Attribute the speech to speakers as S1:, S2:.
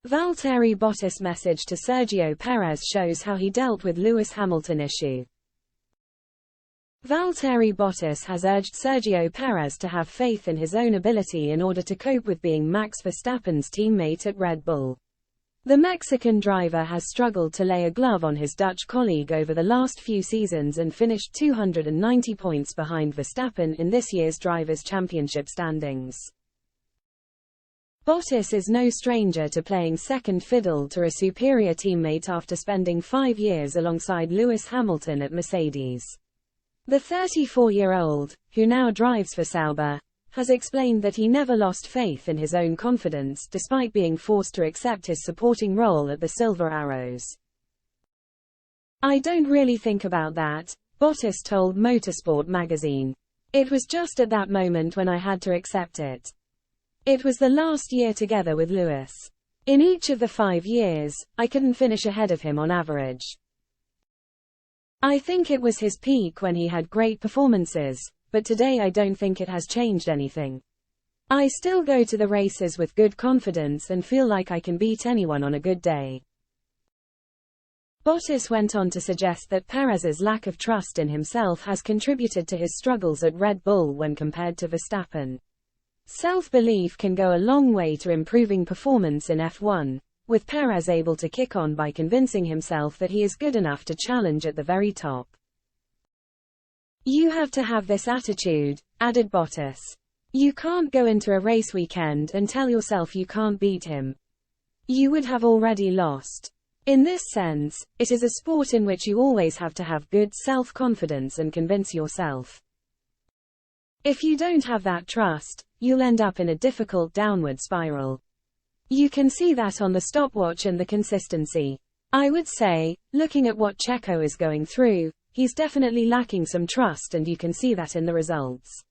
S1: Valtteri Bottas' message to Sergio Perez shows how he dealt with Lewis Hamilton issue. Valtteri Bottas has urged Sergio Perez to have faith in his own ability in order to cope with being Max Verstappen's teammate at Red Bull. The Mexican driver has struggled to lay a glove on his Dutch colleague over the last few seasons and finished 290 points behind Verstappen in this year's Drivers' Championship standings. Bottas is no stranger to playing second fiddle to a superior teammate after spending 5 years alongside Lewis Hamilton at Mercedes. The 34-year-old, who now drives for Sauber, has explained that he never lost faith in his own confidence despite being forced to accept his supporting role at the Silver Arrows. "I don't really think about that," Bottas told Motorsport magazine. "It was just at that moment when I had to accept it. It was the last year together with Lewis. In each of the 5 years, I couldn't finish ahead of him on average. I think it was his peak when he had great performances, but today I don't think it has changed anything. I still go to the races with good confidence and feel like I can beat anyone on a good day." Bottas went on to suggest that Perez's lack of trust in himself has contributed to his struggles at Red Bull when compared to Verstappen. Self-belief can go a long way to improving performance in F1, with Perez able to kick on by convincing himself that he is good enough to challenge at the very top. "You have to have this attitude," added Bottas. "You can't go into a race weekend and tell yourself you can't beat him. You would have already lost. In this sense, it is a sport in which you always have to have good self-confidence and convince yourself. If you don't have that trust, you'll end up in a difficult downward spiral. You can see that on the stopwatch and the consistency. I would say, looking at what Checo is going through, he's definitely lacking some trust and you can see that in the results.